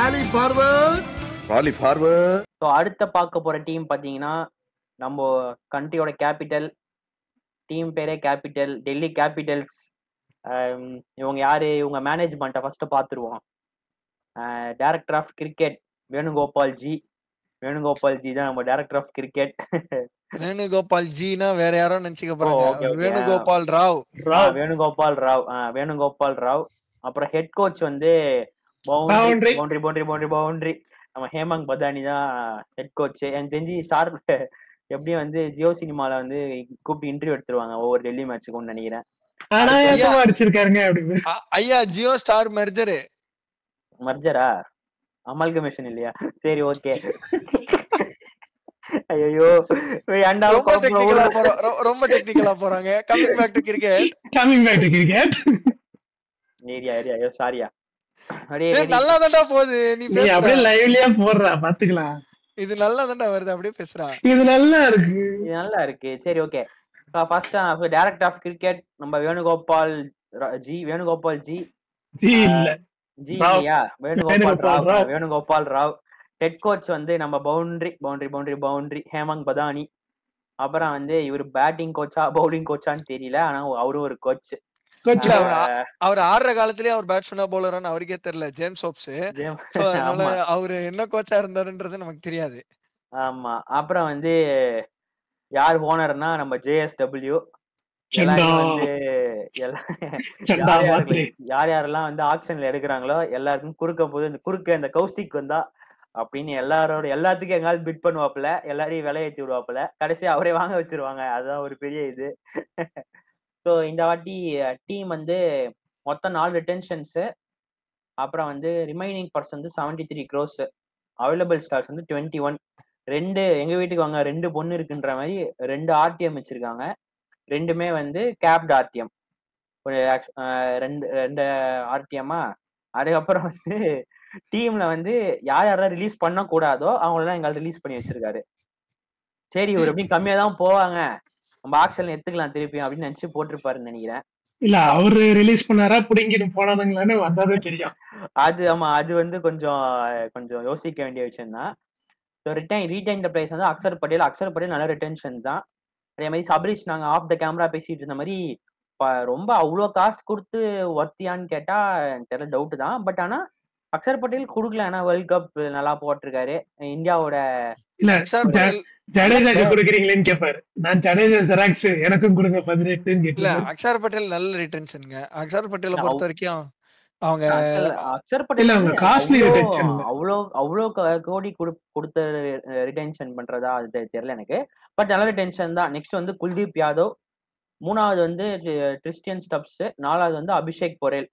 ராலி forward, rally forward. So அடுத்த பார்க்க போற டீம் பாத்தீங்கன்னா நம்ம கண்ட்ரியோட கேபிட்டல், டீம் பேரே கேபிட்டல், டெல்லி கேபிட்டல்ஸ். இவங்க யாரு, இவங்க மேனேஜ்மெண்ட்டை ஃபர்ஸ்ட் பார்த்துருவோம். Director of cricket Venugopal ji. Venugopal ji தான் நம்ம டைரக்டர் ஆஃப் கிரிக்கெட். வேணுகோபால் ஜினா வேற யாரோ நினைச்சுக்க போறாங்க. வேணுகோபால் ராவ். வேணுகோபால் ராவ். வேணுகோபால் ராவ். அப்புறம் ஹெட் கோச் வந்து boundary boundary boundary boundary boundary நம்ம ஹேமங் பதானி தான் ஹெட் கோச். எனக்கு தெரிஞ்சு ஸ்டார் எப்படியும் வந்து ஜியோ சினிமால வந்து கூப்பிட்டு இன்டர்வியூ எடுத்துருவாங்க ஒவ்வொரு டெல்லி மேட்சுக்கும் நினைக்கிறேன். ஐயா ஜியோ ஸ்டார் மர்ஜரா அமல்கமேஷன் இல்லையா? சரி ஓகே. ஐயோ ரொம்ப டெக்னிக்கலா போறாங்க. Coming back to cricket. ஐயோ சாரியா. நல்லா தான்டா போகுது. நீ அப்படியே லைவ்லயே போடுறா பாத்துக்கலாம். இது நல்லா தான்டா வருது, அப்படியே பேசுறா. இது நல்லா இருக்கு. சரி okay. First director of cricket நம்ம வேணுகோபால் ஜி. வேணுகோபால் ஜி இல்ல ஜி இல்லையா? வேணுகோபால் ராவ். ஹெட் கோச் வந்து நம்ம boundary boundary boundary boundary Hemang Badani. அப்புறம் வந்து இவர் பேட்டிங் கோச்சா பவுலிங் கோச்சான்னு தெரியல, ஆனா அவரும் ஒரு கோச். அவர் ஆடுற காலத்திலேயே அவர் பேட்ஸ்மேனா பவுலரான்னு அவருக்கே தெரியல, ஜேம்ஸ் ஹோப்ஸ். அவரு என்ன கோச்சா இருந்தாருன்றது நமக்கு தெரியாது. ஆமா. அப்புறம் வந்து யார் ஓனர்னா நம்ம JSW. வந்து யார் யாரெல்லாம் வந்து ஆக்ஷன்ல எடுக்கிறாங்களோ எல்லாருக்கும் குறுக்க இந்த கௌசிக் வந்தா அப்படின்னு எல்லாத்துக்கும் எங்காவது பிட் பண்ணுவாப்புல, எல்லாரையும் விலையேற்றி விடுவாப்புல, கடைசி அவரே வாங்க வச்சிருவாங்க. அதுதான் ஒரு பெரிய இது. ஸோ இந்த வாட்டி டீம் வந்து மொத்தம் 4 ரிட்டென்ஷன்ஸ். அப்புறம் வந்து ரிமைனிங் பர்சன் வந்து 73 crores. அவைலபிள் ஸ்டார்ஸ் வந்து 21. எங்க வீட்டுக்கு வாங்க 2 பொண்ணு இருக்குன்ற மாதிரி 2 RTM வச்சிருக்காங்க. ரெண்டுமே வந்து கேப்ட் RTM. ஒரு 2 RTMா. அதுக்கப்புறம் வந்து டீம்ல வந்து யாரெல்லாம் ரிலீஸ் பண்ண கூடாதோ அவங்களெல்லாம் எங்களால் ரிலீஸ் பண்ணி வச்சிருக்காரு. சரி இவர் எப்படி கம்மியா தான் போவாங்க, நம்ம ஆக்ஷன்ல எடுத்துக்கலாம் திருப்பி அப்படின்னு நினைச்சு போட்டிருப்பாருன்னு நினைக்கிறேன். இல்ல அவரு ரிலீஸ் பண்ணாரா புடிங்கிட்டு போனாதுங்களான்னு வந்தாவே தெரியும். ஆமா அது வந்து கொஞ்சம் யோசிக்க வேண்டிய விஷயம் தான். ரீடைன் த பிளேஸ் வந்து அக்ஷர் பட்டேல் நல்ல ரிட்டென்ஷன் தான். அதே மாதிரி சபரிஷ் நாங்க ஆஃப் த கேமரா பேசிட்டு இருந்த மாதிரி ரொம்ப அவ்வளோ காசு கொடுத்து ஒர்த்தியான்னு கேட்டா தெரியல, டவுட் தான். பட் ஆனா அக்ஷர் பட்டேல் கொடுக்கல, ஏன்னா வேர்ல்ட் கப் நல்லா போட்டிருக்காரு. இந்தியாவோட ஜடேஜாக்கு கொடுக்குறீங்களேன்னு கேட்பாரு. நான் ஜடேஜா ஜெராக்ஸ் எனக்கும் கொடுங்க 18 இல்ல. அக்ஷர் பட்டேல் நல்ல ரிட்டென்ஷன்ங்க. அக்ஷர் பட்டேலை பொறுத்த வரைக்கும் அவங்க அக்ஷர் பட்டேல் அவ்வளோ கோடி கொடுத்த ரிட்டென்ஷன் பண்றதா அது தெரியல எனக்கு. பட் நல்ல ரிட்டென்ஷன் தான். நெக்ஸ்ட் வந்து குல்தீப் யாதவ். 3வது வந்து கிறிஸ்டியன் ஸ்டப்ஸ். 4வது வந்து அபிஷேக் பொரேல்.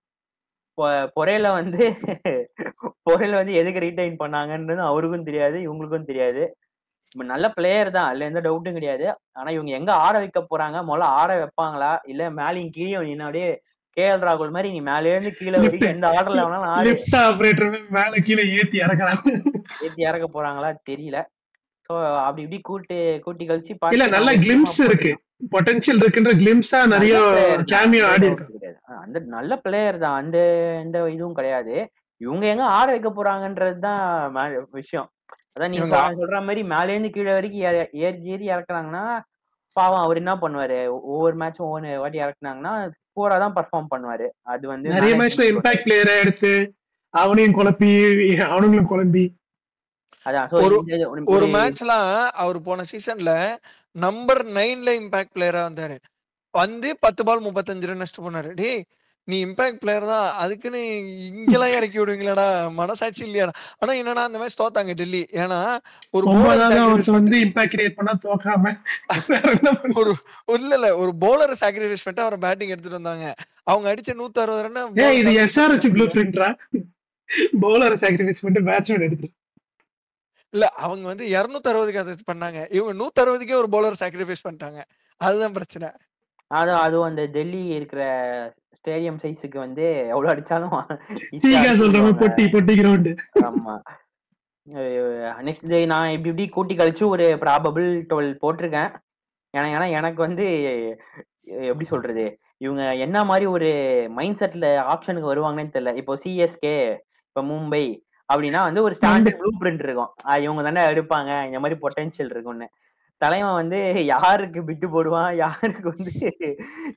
பொரேல வந்து எதுக்கு ரீடைன் பண்ணாங்கன்றது அவருக்கும் தெரியாது, இவங்களுக்கும் தெரியாது. நல்ல பிளேயர் தான், அதுல எந்த டவுட்டும் கிடையாது. ஆனா இவங்க எங்க ஆட வைக்க போறாங்க, முதல்ல ஆட வைப்பாங்களா இல்ல மேலையும் கீழே அப்படியே KL ராகுல் மாதிரி நீ மேல இருந்து கீழே வரைக்கும் எந்த ஆர்டர்ல வேணாலும் மேல கீழே ஏத்தி இறக்க போறாங்களா தெரியல. சோ அப்படி இப்படி கூட்டி கழிச்சு இல்ல நல்ல கிளிம்ஸ் இருக்கு, பொட்டன்ஷியல் இருக்குன்ற கிளிம்ஸா நிறைய கேமியோ ஆடி இருக்கு. அந்த நல்ல பிளேயர் தான், அந்த எந்த இதுவும் கிடையாது. இவங்க எங்க ஆட வைக்க போறாங்கன்றதுதான் விஷயம். அதான் நீங்க சொல்ற மாதிரி மேல இருந்து கீழே வரைக்கும் ஏறி இறக்குறாங்கன்னா பாவம் அவர் என்ன பண்ணுவாரு, ஒவ்வொரு மேட்சும் ஒவ்வொரு வாட்டி இறக்குனாங்கன்னா போரா தான் பெர்ஃபார்ம் பண்ணுவாரு. அது வந்து நிறைய மேட்ச்ல இம்பாக்ட் பிளேயரா எடுத்து அவனையும் குழம்பி ஒரு மேட்ச்லாம் அவர் போன சீசன்ல நம்பர் 9ல இம்பாக்ட் பிளேயரா வந்தாரு. வந்து 10 பால் 35 ரன் நஷ்டம் பண்ணாரு. டேய் நீ இம்பாக்ட் பிளேயர் தான், அதுக்குன்னு இங்கெல்லாம் இறக்கி விடுவீங்களாடா, மனசாட்சி இல்லையாடா. ஆனா என்னன்னா அந்த மேட்ச் தோத்தாங்க டெல்லி. ஏன்னா ஒரு இம்பாக்ட் கிரியேட் பண்ணா தோக்காம ஒரு பவுலரை சாக்ரிஃபைஸ் பண்ணிட்டு அவரை பேட்டிங் எடுத்துட்டு வந்தாங்க. அவங்க அடிச்ச 160 ரன். இது SRH ப்ளூ பிரிண்ட்ரா, பவுலரை சாக்ரிஃபைஸ் பண்ணிட்டு பேட்ஸ்மேன் எடுத்துட்டு. இல்ல அவங்க வந்து 260க்கு அதை பண்ணாங்க, இவங்க 160க்கே ஒரு பவுலர் சாக்ரிஃபைஸ் பண்ணிட்டாங்க. அதுதான் பிரச்சனை. அதுவும் அந்த டெல்லி இருக்கிற ஸ்டேடியம் சைஸுக்கு வந்து எவ்வளவு அடிச்சாலும் பொட்டி கிரவுண்ட். ஆமா. நெக்ஸ்ட் நான் இப்படி கூட்டி கழிச்சு ஒரு ப்ராபபிள் 12 போட்டிருக்கேன். ஏன்னா எனக்கு வந்து எப்படி சொல்றது, இவங்க என்ன மாதிரி ஒரு மைண்ட் செட்ல ஆப்ஷனுக்கு வருவாங்கன்னு தெரியல. இப்போ CSK, இப்போ மும்பை, அப்படின்னா வந்து ஒரு ஸ்டாண்டர்ட் ப்ளூ பிரிண்ட் இருக்கும். இவங்க தானே எடுப்பாங்க, இந்த மாதிரி பொட்டன்ஷியல் இருக்கும்னு. தலைவன் வந்து யாருக்கு பிட்டு போடுவான், யாருக்கு வந்து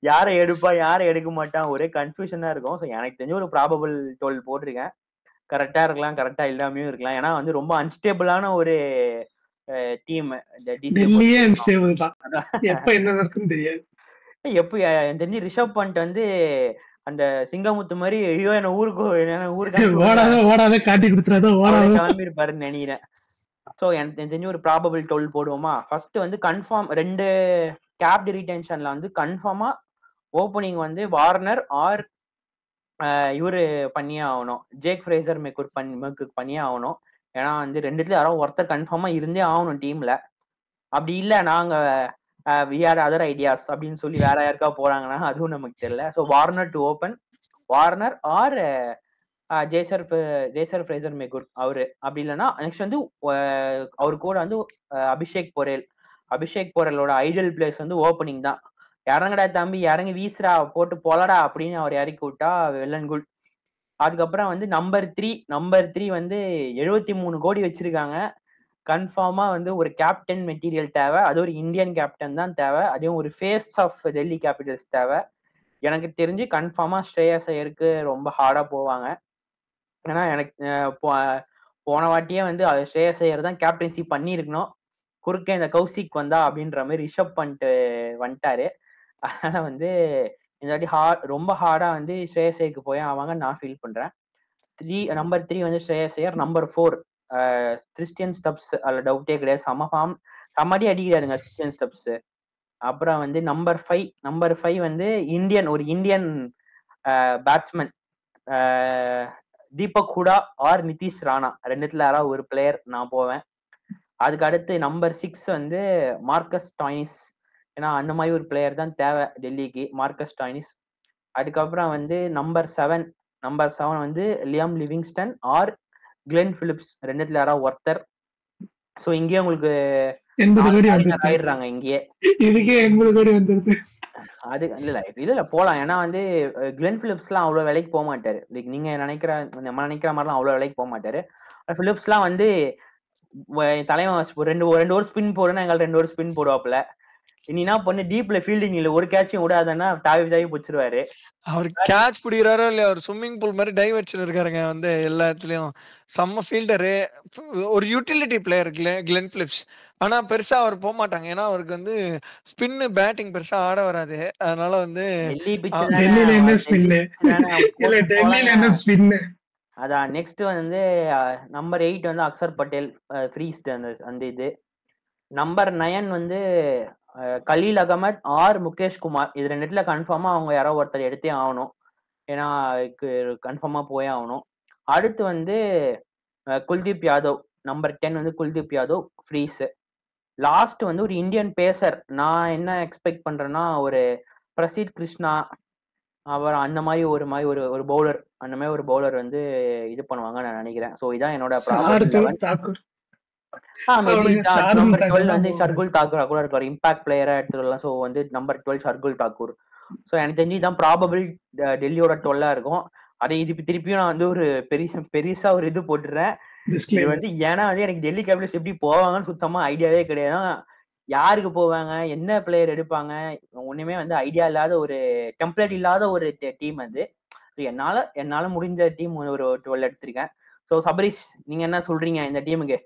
யாரை எடுப்பான், யாரை எடுக்க மாட்டான், ஒரே கன்ஃபியூஷனா இருக்கும். ஸோ எனக்கு தெரிஞ்ச ஒரு ப்ராபபிள் 12 போட்டிருக்கேன். கரெக்டா இருக்கலாம், கரெக்டா இல்லாமையும் இருக்கலாம். ஏன்னா வந்து ரொம்ப அன்ஸ்டேபிளான ஒரு டீம் இந்த டெல்லியே அன்ஸ்டேபிள் தான். எப்ப என்ன நடக்குன்னு தெரியாது. எப்ப எனக்கு தெரிஞ்சு ரிஷப் பண்ட் வந்து அந்த சிங்கமுத்து மாதிரி ஐயோ என்ன ஊருக்கு ஓடாத காட்டி கொடுத்துறாதோ கிளம்பி இருப்பாருன்னு நினைக்கிறேன். ஸோ எனக்கு தெரிஞ்சு ஒரு ப்ராபபிள் 12 போடுவோமா. ஃபர்ஸ்ட் வந்து கன்ஃபார்ம் 2 கேப் ரீடென்ஷன்ல வந்து கன்ஃபார்மா ஓப்பனிங் வந்து வார்னர் ஆர் இவரு பண்ணியே ஆகணும், ஜேக் ஃப்ரேசர் மெக்குக் பண்ணியே ஆகணும். ஏன்னா வந்து ரெண்டுத்துல யாரோ ஒருத்தர் கன்ஃபார்மா இருந்தே ஆகணும் டீம்ல. அப்படி இல்லை நாங்க வி ஆர் அதர் ஐடியாஸ் அப்படின்னு சொல்லி வேற யாருக்கா போறாங்கன்னா அதுவும் நமக்கு தெரியல. So Warner to open, Warner or Jake Fraser McGurk அவரு. அப்படி இல்லைன்னா நெக்ஸ்ட் வந்து அவரு கூட வந்து அபிஷேக் போரலோட ஐடியல் பிளேஸ் வந்து ஓப்பனிங் தான். இறங்கடா தம்பி, இறங்கி வீசுறா, போட்டு போலடா அப்படின்னு அவர் இறக்கி விட்டா வெல் குட். அதுக்கப்புறம் வந்து நம்பர் த்ரீ வந்து 73 கோடி வச்சிருக்காங்க. கன்ஃபார்மா வந்து ஒரு கேப்டன் மெட்டீரியல் தேவை, அது ஒரு இந்தியன் கேப்டன் தான் தேவை, அதுவும் ஒரு ஃபேஸ் ஆஃப் டெல்லி கேபிட்டல்ஸ் தேவை. எனக்கு தெரிஞ்சு கன்ஃபார்மா ஸ்ரேயஸ் ஐயருக்கு ரொம்ப ஹார்டா போவாங்க. ஏன்னா எனக்கு போன வாட்டியே வந்து ஸ்ரேயஸ் ஐயர் தான் கேப்டன்சி பண்ணியிருக்கணும். குறுக்க இந்த கௌசிக் வந்தா அப்படின்ற மாதிரி ரிஷப் பண்ணிட்டு வந்துட்டாரு. அதனால வந்து இந்த வாட்டி ரொம்ப ஹார்டா வந்து ஸ்ரேயஸ் ஐயருக்கு போய் ஆவாங்க நான் ஃபீல் பண்றேன். நம்பர் 3 வந்து ஸ்ரேயஸ் ஐயர். நம்பர் 4 கிறிஸ்டியன் ஸ்டப்ஸ், அதுல டவுட்டே கிடையாது, சமடி அடிக்கிறாருங்க கிறிஸ்டியன் ஸ்டப்ஸ். அப்புறம் வந்து நம்பர் 5 வந்து ஒரு Indian batsman Deepak Hooda or Nitish Rana, ரெண்டுத்துல யாராவது ஒரு பிளேயர் நான் போவேன். அதுக்கு அடுத்து நம்பர் 6 வந்து மார்க்கஸ் டாய்னிஸ். ஏன்னா அந்த மாதிரி ஒரு பிளேயர் தான் தேவை டெல்லிக்கு, மார்க்கஸ் டாய்னிஸ். அதுக்கப்புறம் வந்து நம்பர் 7 வந்து Liam Livingstone or Glenn Phillips, ரெண்டுத்துல யாராவது ஒருத்தர். சோ இங்கேயே உங்களுக்கு 80 கோடி ஆயிடுறாங்க. இங்கேயே இதுக்கே 80 கோடி வந்துருது. அது இல்ல போலாம். ஏன்னா வந்து கிளென் பிலிப்ஸ் எல்லாம் அவ்வளவு விலைக்கு போக மாட்டாரு. நீங்க நம்ம நினைக்கிற மாதிரிலாம் அவ்வளவு விலைக்கு போக மாட்டாரு. பிலிப்ஸ் எல்லாம் வந்து தலைவன் ரெண்டு ஓவர் ஸ்பின் போடுன்னா எங்களுக்கு 2 ஓவர் ஸ்பின் போடுவாப்புல. இனினா பண்ணு டீப்ல ஃபீல்டிங் இல்ல, ஒரு கேட்சும் விடாதன்னா தாவி பிடிச்சிருவாரு. அவர் கேட்ச் பிடிக்கிறாரோ இல்லையா, ஒரு ஸ்விம்மிங் பூல் மாதிரி டைவ் வச்சிருக்காருங்க வந்து எல்லா இடத்துலயும். செம்ம ஃபீல்டரு, ஒரு யூட்டிலிட்டி பிளேயர் கிளென் பிலிப்ஸ். ஆனா பெருசா அவர் போக மாட்டாங்க, ஏன்னா அவருக்கு வந்து ஸ்பின் பேட்டிங் பெருசா ஆட வராது. அதனால வந்து அதான். நெக்ஸ்ட் வந்து நம்பர் 8 வந்து அக்சர் பட்டேல் ஃப்ரீஸ்ட் அந்த இது. நம்பர் 9 வந்து கலீல் அகமத் ஆர் முகேஷ் குமார். இது ரெண்டுத்துல கன்ஃபார்மா அவங்க யாரோ ஒருத்தர் எடுத்தே ஆகணும், ஏன்னா கன்ஃபார்மா போயே ஆகணும். அடுத்து வந்து குல்தீப் யாதவ். நம்பர் 10 வந்து குல்தீப் யாதவ் ஃப்ரீஸ். லாஸ்ட் வந்து ஒரு இந்தியன் பேசர். நான் என்ன எக்ஸ்பெக்ட் பண்றேன்னா ஒரு பிரசித் கிருஷ்ணா, அவர் அந்த மாதிரி ஒரு பவுலர், அந்த மாதிரி ஒரு பவுலர் வந்து இது பண்ணுவாங்க நான் நினைக்கிறேன். சோ இதான் என்னோட நம்பர் 12 வந்து ஷர்குல் தாக்கூர் கூட இருக்காரு, இம்பாக்ட் பிளேயரா எடுத்துக்கலாம். சோ வந்து நம்பர் 12 ஷர்குல் தாக்கூர். சோ எனக்கு தெரிஞ்சு தான் ப்ராபபிள் டெல்லியோட 12 இருக்கும். அதை திருப்பியும் நான் வந்து ஒரு பெருசா ஒரு இது போட்டுறேன். இது வந்து ஏன்னா வந்து எனக்கு டெல்லி கேபிட்டல்ஸ் எப்படி போவாங்கன்னு சுத்தமா ஐடியாவே கிடையாது. யாருக்கு போவாங்க, என்ன பிளேயர் எடுப்பாங்க, ஒண்ணுமே வந்து ஐடியா இல்லாத ஒரு டெம்ப்ளேட் இல்லாத ஒரு டீம் அது. என்னால முடிஞ்ச டீம் ஒரு 12 எடுத்திருக்கேன். சோ சபரீஷ், நீங்க என்ன சொல்றீங்க இந்த டீமுக்கு?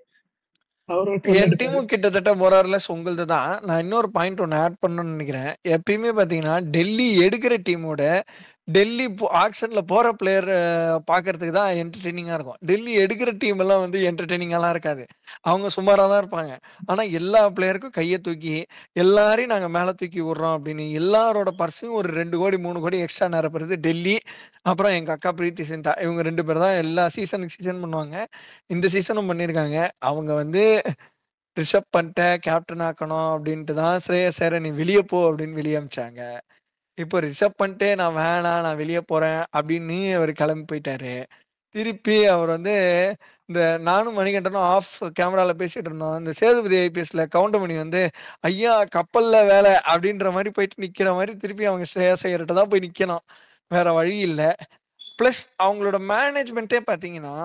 என் டீமும் கிட்டத்தட்ட மொரார்லெஸ் உங்களது தான். நான் இன்னொரு பாயிண்ட் ஒன்னு ஆட் பண்ணணும்னு நினைக்கிறேன். எப்பயுமே பாத்தீங்கன்னா டெல்லி எடுக்கிற டீமோட டெல்லி ஆக்ஷன்ல போற பிளேயர் பாக்குறதுக்கு தான் என்டர்டெய்னிங்கா இருக்கும். டெல்லி எடுக்கிற டீம் எல்லாம் வந்து என்டர்டெய்னிங்காலாம் இருக்காது, அவங்க சுமாரா தான் இருப்பாங்க. ஆனா எல்லா பிளேயருக்கும் கையை தூக்கி எல்லாரையும் நாங்க மேல தூக்கி விடுறோம் அப்படின்னு எல்லாரோட பர்சையும் ஒரு 2 கோடி 3 கோடி எக்ஸ்ட்ரா நிரப்புறது டெல்லி. அப்புறம் எங்க அக்கா பிரீத்தி சிந்தா, இவங்க 2 பேர் தான் எல்லா சீசன் பண்ணுவாங்க. இந்த சீசனும் பண்ணிருக்காங்க. அவங்க வந்து ரிஷப் பண்ணிட்ட கேப்டன் ஆக்கணும் அப்படின்ட்டு தான் ஸ்ரேயஸ் ஐயரை நீ வெளியே போ அப்படின்னு வெளியே அமிச்சாங்க. இப்போ ரிஷப் பண்ணிட்டு நான் வேணாம் நான் வெளியே போறேன் அப்படின்னு அவர் கிளம்பி போயிட்டாரு. திருப்பி அவர் வந்து இந்த நானும் மணிகண்டனும் ஆஃப் கேமரால பேசிட்டு இருந்தோம். இந்த சேதுபதி ஐபிஎஸ்ல கவுண்டமணி வந்து ஐயா கப்பல்ல வேலை அப்படின்ற மாதிரி போயிட்டு நிக்கிற மாதிரி திருப்பி அவங்க ஸ்ரேயஸ் ஐயர்கிட்ட தான் போய் நிக்கணும், வேற வழி இல்லை. பிளஸ் அவங்களோட மேனேஜ்மெண்ட்டே பாத்தீங்கன்னா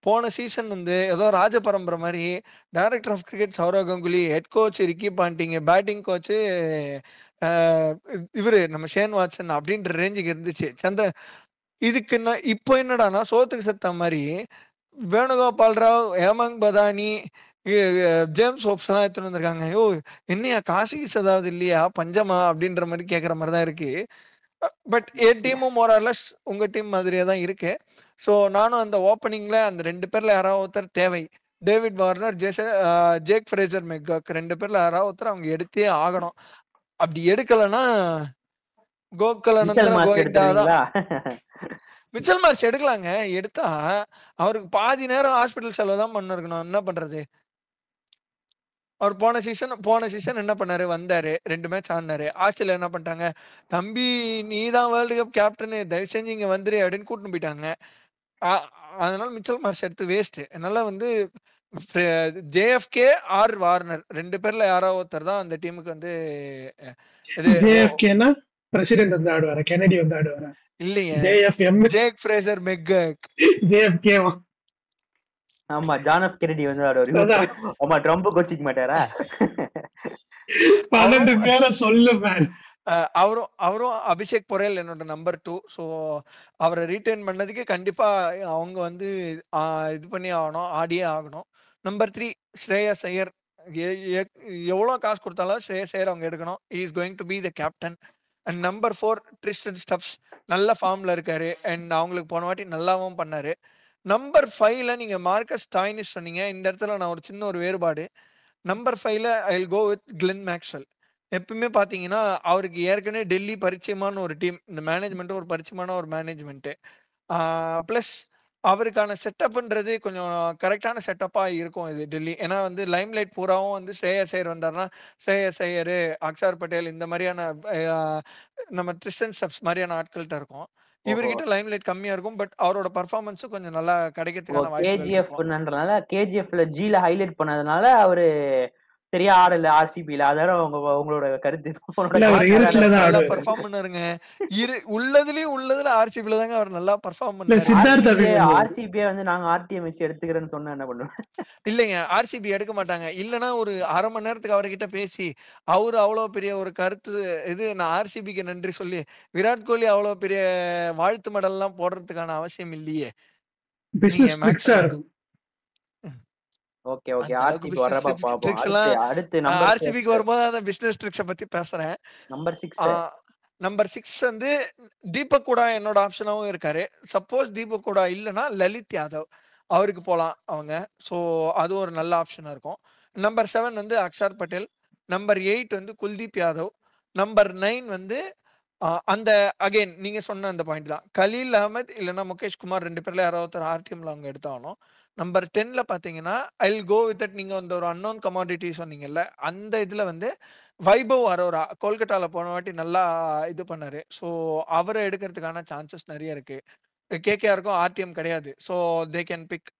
போன சீசன் வந்து ஏதோ ராஜ பரம்பரை மாதிரி director of cricket Sourav Ganguly, head coach Ricky Ponting, batting coach இவரு நம்ம ஷேன் வாட்சன் அப்படின்ற ரேஞ்சுக்கு இருந்துச்சு. இதுக்கு இப்போ என்னடானா சோத்துக்கு செத்த மாதிரி வேணுகோபால் ராவ், ஹேமங் பதானி, ஜேம்ஸ் ஹோப்ஸ் எல்லாம் எடுத்துட்டு வந்திருக்காங்க. ஐயோ என்னையா காசிக்கு ஏதாவது இல்லையா பஞ்சமா அப்படின்ற மாதிரி கேக்குற மாதிரிதான் இருக்கு. பட் என் டீமும் மோரார்லெஸ் உங்க டீம் மாதிரியே தான் இருக்கு. ஸோ நானும் அந்த ஓப்பனிங்ல அந்த 2 பேர்ல யாராவது ஒருத்தர் தேவை. டேவிட் வார்னர், ஜேக் ஃப்ரேசர் மெக்காக் 2 பேர்ல யாராவது ஒருத்தர் அவங்க எடுத்தே ஆகணும். அப்படி எடுக்கலன்னா கோகுலநந்தன கோவிந்தா தான். மிச்சல் மார்ச் எடுக்கலாங்க. எடுத்தா அவருக்கு பாதி நேரம் ஹாஸ்பிட்டல் செலவு தான் பண்ணிருக்கணும். என்ன பண்றது? அவர் போன சீசன் என்ன பண்ணாரு? வந்தாரு, 2 மேட்ச் ஆடினாரு. ஆட்சியில என்ன பண்ணிட்டாங்க? தம்பி நீதான் வேர்ல்டு கப் கேப்டன், தயவு செஞ்சு இங்க வந்துரு அப்படின்னு கூட்டிட்டு போயிட்டாங்க. அதனால மிச்சல் மார்ச் எடுத்து வேஸ்ட். அதனால வந்து ஜேஎஃப்கே ஆர் வார்னர் 2 பேர்ல யாராவது ஒருத்தர் தான் அந்த டீமுக்கு வந்து ஜேஎஃப்கேனா பிரசிடென்ட் வந்து ஆடுவாரா? கெனடி வந்து ஆடுவாரா? இல்லைங்க, ஜேஎஃப்எம் ஜேக் ஃப்ரேசர் மெக்காக். ஜேஎஃப்கே ஆமா, ஜான் எஃப் கெனடி வந்து ஆடுவாரு. ஆமா, ட்ரம்ப் கோச்சிக்க மாட்டாரா? 12 பேரை சொல்லு மேன். அவரும் அபிஷேக் பொரேல் என்னோட நம்பர் 2. ஸோ அவரை ரீட்டைன் பண்ணதுக்கு கண்டிப்பா அவங்க வந்து இது பண்ணி ஆகணும், ஆடியே ஆகணும். நம்பர் 3 ஸ்ரேயஸ் ஐயர். எவ்வளவு காசு கொடுத்தாலும் ஸ்ரேயஸ் ஐயர் அவங்க எடுக்கணும். Is going to be the captain. And number 4 Tristan Stubbs. நல்ல ஃபார்ம்ல இருக்காரு அண்ட் அவங்களுக்கு போன வாட்டி நல்லாவும் பண்ணாரு. நம்பர் 5ல நீங்க மார்க்கஸ் ஸ்டாய்னிஸ் சொன்னீங்க. இந்த இடத்துல நான் ஒரு சின்ன ஒரு வேறுபாடு. நம்பர் 5ல I will go with Glenn Maxwell. எப்பவுமே பாத்தீங்கன்னா அவருக்கு ஏற்கனவே டெல்லி பரிச்சயமான ஒரு டீம், இந்த மேனேஜ்மெண்ட் ஒரு பரிச்சயமான ஒரு மேனேஜ்மெண்ட். பிளஸ் அவருக்கான செட்டப்ன்றது கொஞ்சம் கரெக்டான செட்டப்பா இருக்கும் இது டெல்லி. ஏன்னா வந்து லைம் லைட் பூராவும் வந்து ஸ்ரேயஸ் ஐயர் வந்தாருன்னா ஸ்ரேயஸ் ஐயர், அக்ஷர் பட்டேல் இந்த மாதிரியான நம்ம ட்ரிஸ்டன் ஸ்டப்ஸ் மாதிரியான ஆட்கள்கிட்ட இருக்கும். இவர்கிட்ட லைம் லைட் கம்மியா இருக்கும். பட் அவரோட பர்ஃபார்மன்ஸும் கொஞ்சம் நல்லா கிடைக்கிறதுக்கான வாய்ப்பு. கேஜிஎஃப்ல ஜில ஹைலைட் பண்ணதுனால அவரு சரியா ஆடல ஆர்சிபில. அதான் உங்களோட கருத்து. பெர்ஃபார்ம் பண்ணாருங்க. உள்ளதுல ஆர்சிபில தாங்க அவர் நல்லா பெர்ஃபார்ம் பண்ணாரு. ஆர்சிபி வந்து நாங்க ஆர்டிஎம் வச்சு எடுத்துக்கிறேன்னு சொன்னா என்ன பண்ணுவோம்? இல்லைங்க, ஆர்சிபி எடுக்க மாட்டாங்க. இல்லன்னா ஒரு அரை மணி நேரத்துக்கு அவர்கிட்ட பேசி அவரு அவ்வளவு பெரிய ஒரு கருத்து இது நான் ஆர்சிபிக்கு நன்றி சொல்லி விராட் கோலி அவ்வளவு பெரிய வாழ்த்து மெடல் எல்லாம் போடுறதுக்கான அவசியம் இல்லையே. ஓகே ஓகே, ஆர்சிபி வரப்ப பாப்போம். அடுத்து ஆர்சிபிக்கு வரும்போது அந்த பிசினஸ் ட்ரிக்ஸ் பத்தி பேசுறேன். நம்பர் 6 வந்து தீபக் கூட என்னோட ஆப்ஷனாவும் இருக்காரு. சப்போஸ் தீபக் கூட இல்லனா லலித் யாதவ் அவருக்கு போலாம் அவங்க. சோ அது ஒரு நல்ல ஆப்ஷனா இருக்கும். நம்பர் 7 வந்து அக்ஷர் பட்டேல். நம்பர் 8 வந்து குல்தீப் யாதவ். நம்பர் 9 வந்து அந்த அகைன் நீங்க சொன்ன அந்த பாயிண்ட் தான், கலீல் அஹமத் இல்லைன்னா முகேஷ் குமார் 2 பேர்ல யாராவது ஆர்டிஎம்ல அவங்க எடுத்தாகணும். நம்பர் 10ல பாத்தீங்கன்னா I will go with that. நீங்க வந்து ஒரு அன்னோன் கமாடிட்டி சொன்னீங்கல்ல, அந்த இதுல வந்து வைபவ் அரோரா கொல்கட்டால போன வாட்டி நல்லா இது பண்ணாரு. ஸோ அவரை எடுக்கிறதுக்கான சான்சஸ் நிறைய இருக்கு. கேகேஆருக்கும் ஆர்டிஎம் கிடையாது. So they can pick.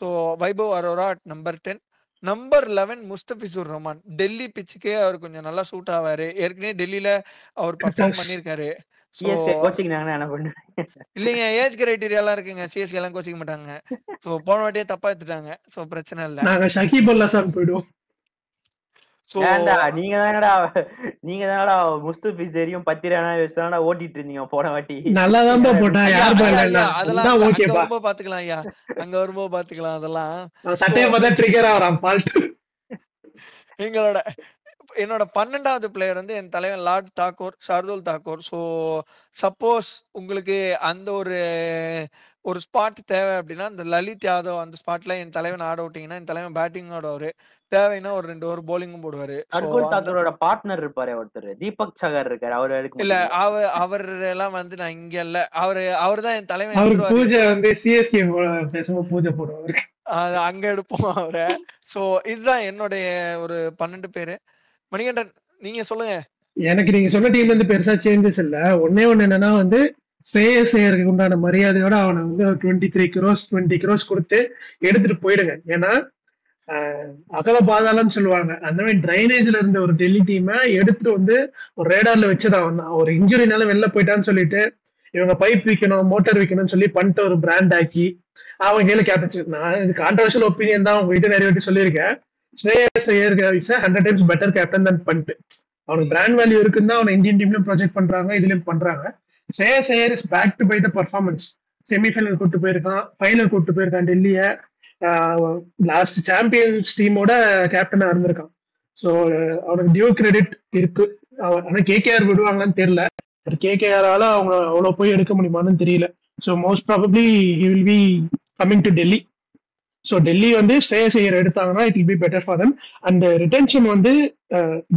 So Vaibhav Arora at number 10. Number 11 Mustafizur Rahman. Delhi பிச்சுக்கே அவர் கொஞ்சம் நல்லா சூட் ஆவாரு. ஏற்கனவே டெல்லியில அவர் பர்ஃபார்ம் பண்ணிருக்காரு. இல்லைங்க, ஏஜ் கிரைட்டீரியா எல்லாம் இருக்குங்க. சிஎஸ்கே எல்லாம் கோச்சிக்க மாட்டாங்க. சோ போன வாட்டியே தப்பா எடுத்துட்டாங்க. சோ பிரச்சனை இல்ல. நாங்க ஷகீப் அல் ஹசன் போய்டுவோம். சோ நீங்க தானடா முஸ்தபிசரியும் 10 ரன் வெச்சனால ஓட்டிட்டு இருந்தீங்க போன வாட்டி. நல்லா தான் போட்டா. யார் பால்ல அதெல்லாம் ஓகேப்பா. ரொம்ப பாத்துக்கலாம் ஐயா. அங்க வரும்போது பாத்துக்கலாம் அதெல்லாம். சட்டைய பார்த்தா ட்ரிகர் ஆவறான் ஃபால்ட். என்னோட 12வது பிளேயர் வந்து என் தலைவன் Lord Thakur, Shardul Thakur. So suppose உங்களுக்கு அந்த ஒரு ஸ்பாட் தேவை அப்படின்னா இந்த லலித் யாதவ் அந்த ஸ்பாட்ல என் தலைவன் ஆட விட்டீங்கன்னா என் தலைவன் பேட்டிங் ஆடுவாரு. தேவைன்னா ஒரு 2 ஓவர் போலிங்கும் போடுவாரு. ஷார்துல் தாக்கூரோட பார்ட்னர் இருப்பாரு ஒருத்தர், தீபக் சகர் இருக்காரு. அவரு இல்ல அவர் எல்லாம் வந்து நான் இங்க இல்ல. அவர் தான் என் தலைவன். அவர் பூஜை வந்து சிஎஸ்கே பேசும்போது பூஜை போடுவாரு. அங்க எடுப்போம் அவரை. சோ இதுதான் என்னுடைய ஒரு 12 பேரு. மணிகண்டன் நீங்க சொல்லுங்க. எனக்கு நீங்க சொன்ன டீம்ல இருந்து பெருசா சேஞ்சஸ் இல்ல. ஒன்னே ஒண்ணு என்னன்னா வந்து ஸ்ரேயஸ் ஐயருக்கு உண்டான மரியாதையோட அவனை வந்து 20 crores கொடுத்து எடுத்துட்டு போயிடுங்க. ஏன்னா அகல பாதாளம்னு சொல்லுவாங்க. அந்த மாதிரி டிரைனேஜ்ல இருந்த ஒரு டெல்லி டீமை எடுத்துட்டு வந்து ஒரு ரேடார்ல வச்சுதான் வந்தான். ஒரு இன்ஜுரினால வெளில போயிட்டான்னு சொல்லிட்டு இவங்க பைப் விற்கணும், மோட்டார் விற்கணும்னு சொல்லி பண்ணிட்டு ஒரு பிராண்ட் ஆக்கி அவங்க கையில கேப்டன்ஷிப். நான் இது கான்ட்ரவர்ஷியல் ஒப்பீனியன் தான், உங்ககிட்ட நிறைய வாட்டி சொல்லியிருக்கேன். Shreyas Iyer is 100 times better captain than Pant. அவனுக்கு பிராண்ட் வேல்யூ இருக்குன்னு தான் அவனை இந்தியன் டீம்லயும் ப்ரொஜெக்ட் பண்றாங்க, இதுலயும் பண்றாங்க. Shreyas Iyer is backed by the performance. Semifinal கூட்டு போயிருக்கான், ஃபைனல் கூட்டு போயிருக்கான் டெல்லிய. லாஸ்ட் சாம்பியன்ஸ் டீமோட கேப்டனா இருந்திருக்கான். ஸோ அவனுக்கு டியூ கிரெடிட் இருக்கு. ஆனா கேகேஆர் விடுவாங்கன்னு தெரியல. கேகேஆரால அவங்க அவ்வளவு போய் எடுக்க முடியுமான்னு தெரியல. So most probably he will be coming to Delhi. So Delhi வந்து ஸ்ரேயஸ் ஐயர் எடுத்தாங்கன்னா it will be better for them. And retention வந்து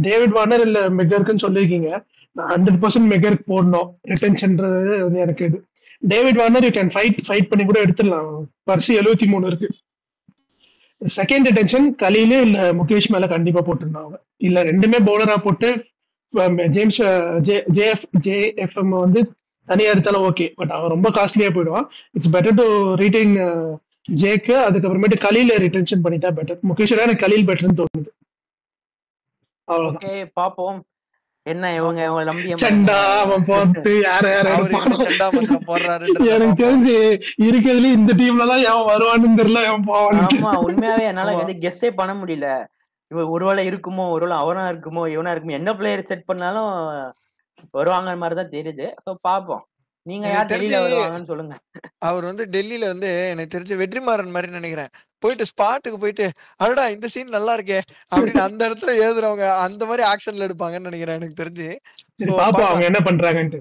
டேவிட் வார்னர் இல்ல மெகருக்குன்னு சொல்லியிருக்கீங்க. 100% மெகருக்கு போடணும் ரிட்டென்ஷன்ன்றது வந்து எனக்கு இது. David Warner you can fight பண்ணி கூட எடுத்துடலாம். பர்சி 73 இருக்கு. செகண்ட் ரிட்டென்ஷன் கலீலு இல்ல முகேஷ் மேல கண்டிப்பா போட்டிருந்தாங்க. இல்ல ரெண்டுமே பவுலரா போட்டு ஜேம்ஸ் ஜேஎஃப்எம் வந்து தனியா எடுத்தாலும் ஓகே. பட் அவன் ரொம்ப காஸ்ட்லியா போயிடுவான். It's better to retain Jake. அதுக்கப்புறமேட்டு கலீல ரிட்டென்ஷன் பண்ணிட்டா பெட்டர். முகேஷோட எனக்கு கலீல் பெட்டர்னு தோணுது. அவ்வளவுதான். பாப்போம் என்ன இவங்க நம்பி சண்டா அவன் போட்டு யார போடுறாரு. எனக்கு தெரிஞ்சு இருக்கிறதுல இந்த டீம்ல தான் எவன் வருவான்னு தெரியல, எவன் போவான்னு. ஆமா உண்மையாவே என்னால வந்து கெஸ்ஸே பண்ண முடியல. இவ ஒருவேளை இருக்குமோ, ஒருவேளை அவனா இருக்குமோ, இவனா இருக்குமோ, என்ன பிளேயர் செட் பண்ணாலும் வருவாங்க மாதிரிதான் தெரியுது. பாப்போம். நீங்க யார் டெல்லியில வருவாங்கன்னு சொல்லுங்க. அவர் வந்து டெல்லியில வந்து எனக்கு தெரிஞ்சு வெற்றிமாறன் மாதிரி நினைக்கிறேன். போயிட்டு ஸ்பாட்டுக்கு போயிட்டு அடடா இந்த சீன் நல்லா இருக்கே அப்படின்னு அந்த இடத்துல எழுதுறவங்க அந்த மாதிரி ஆக்ஷன்ல எடுப்பாங்கன்னு நினைக்கிறேன் எனக்கு தெரிஞ்சு. பாப்போம் அவங்க என்ன பண்றாங்கன்ட்டு.